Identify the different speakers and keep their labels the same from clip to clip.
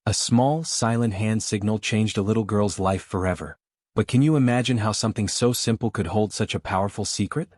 Speaker 1: A small, silent hand signal changed a little girl's life forever. But can you imagine how something so simple could hold such a powerful secret?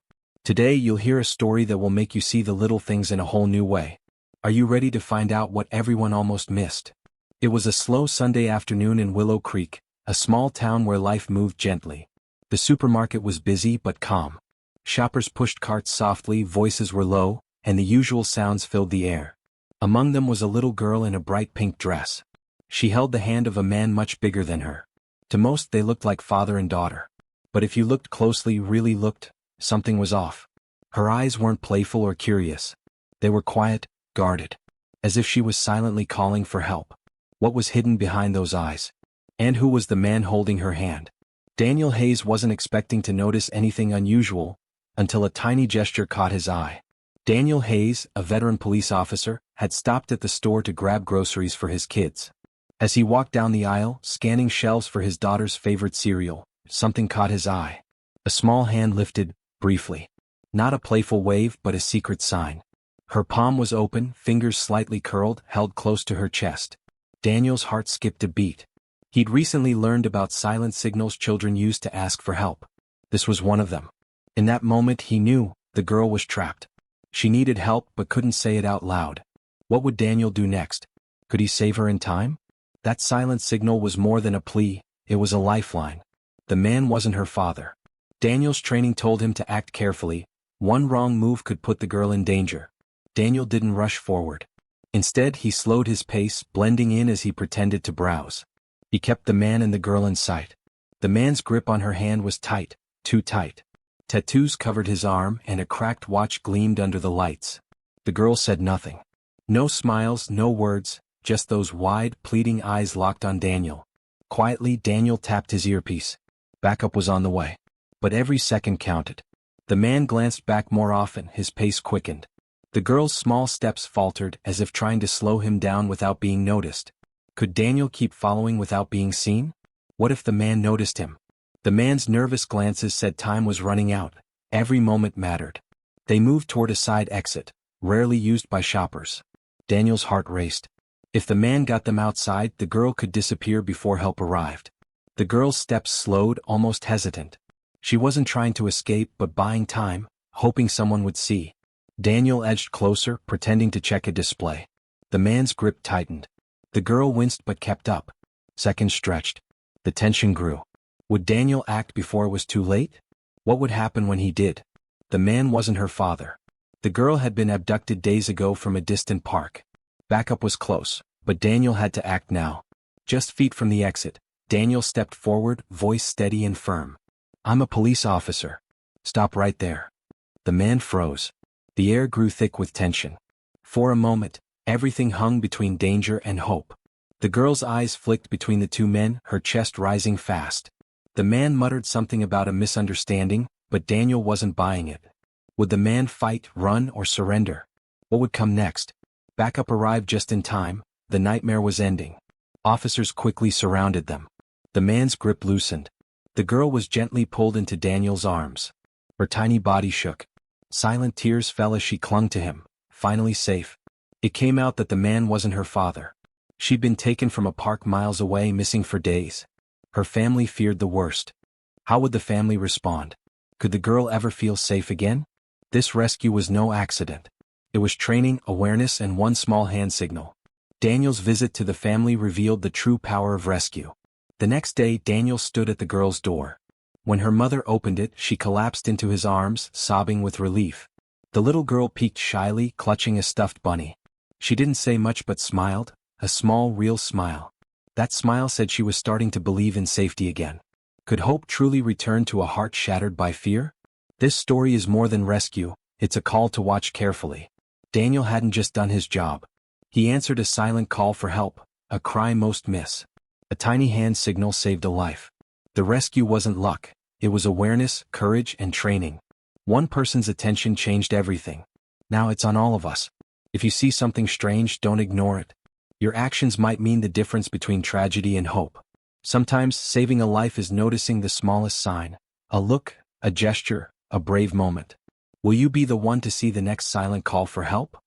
Speaker 1: Today you'll hear a story that will make you see the little things in a whole new way. Are you ready to find out what everyone almost missed? It was a slow Sunday afternoon in Willow Creek, a small town where life moved gently. The supermarket was busy but calm. Shoppers pushed carts softly, voices were low, and the usual sounds filled the air. Among them was a little girl in a bright pink dress. She held the hand of a man much bigger than her. To most they looked like father and daughter. But if you looked closely, really looked, something was off. Her eyes weren't playful or curious. They were quiet, guarded. As if she was silently calling for help. What was hidden behind those eyes? And who was the man holding her hand? Daniel Hayes wasn't expecting to notice anything unusual, until a tiny gesture caught his eye. Daniel Hayes, a veteran police officer, had stopped at the store to grab groceries for his kids. As he walked down the aisle, scanning shelves for his daughter's favorite cereal, something caught his eye. A small hand lifted, briefly. Not a playful wave but a secret sign. Her palm was open, fingers slightly curled, held close to her chest. Daniel's heart skipped a beat. He'd recently learned about silent signals children use to ask for help. This was one of them. In that moment he knew, the girl was trapped. She needed help but couldn't say it out loud. What would Daniel do next? Could he save her in time? That silent signal was more than a plea, it was a lifeline. The man wasn't her father. Daniel's training told him to act carefully. One wrong move could put the girl in danger. Daniel didn't rush forward. Instead he slowed his pace, blending in as he pretended to browse. He kept the man and the girl in sight. The man's grip on her hand was tight, too tight. Tattoos covered his arm and a cracked watch gleamed under the lights. The girl said nothing. No smiles, no words, just those wide, pleading eyes locked on Daniel. Quietly Daniel tapped his earpiece. Backup was on the way. But every second counted. The man glanced back more often, his pace quickened. The girl's small steps faltered as if trying to slow him down without being noticed. Could Daniel keep following without being seen? What if the man noticed him? The man's nervous glances said time was running out. Every moment mattered. They moved toward a side exit, rarely used by shoppers. Daniel's heart raced. If the man got them outside, the girl could disappear before help arrived. The girl's steps slowed, almost hesitant. She wasn't trying to escape but buying time, hoping someone would see. Daniel edged closer, pretending to check a display. The man's grip tightened. The girl winced but kept up. Seconds stretched. The tension grew. Would Daniel act before it was too late? What would happen when he did? The man wasn't her father. The girl had been abducted days ago from a distant park. Backup was close, but Daniel had to act now. Just feet from the exit, Daniel stepped forward, voice steady and firm. "I'm a police officer. Stop right there." The man froze. The air grew thick with tension. For a moment, everything hung between danger and hope. The girl's eyes flicked between the two men, her chest rising fast. The man muttered something about a misunderstanding, but Daniel wasn't buying it. Would the man fight, run, or surrender? What would come next? Backup arrived just in time. The nightmare was ending. Officers quickly surrounded them. The man's grip loosened. The girl was gently pulled into Daniel's arms. Her tiny body shook. Silent tears fell as she clung to him, finally safe. It came out that the man wasn't her father. She'd been taken from a park miles away, missing for days. Her family feared the worst. How would the family respond? Could the girl ever feel safe again? This rescue was no accident. It was training, awareness, and one small hand signal. Daniel's visit to the family revealed the true power of rescue. The next day, Daniel stood at the girl's door. When her mother opened it, she collapsed into his arms, sobbing with relief. The little girl peeked shyly, clutching a stuffed bunny. She didn't say much but smiled, a small, real smile. That smile said she was starting to believe in safety again. Could hope truly return to a heart shattered by fear? This story is more than rescue, it's a call to watch carefully. Daniel hadn't just done his job. He answered a silent call for help, a cry most miss. A tiny hand signal saved a life. The rescue wasn't luck, it was awareness, courage, and training. One person's attention changed everything. Now it's on all of us. If you see something strange, don't ignore it. Your actions might mean the difference between tragedy and hope. Sometimes saving a life is noticing the smallest sign, a look, a gesture, a brave moment. Will you be the one to see the next silent call for help?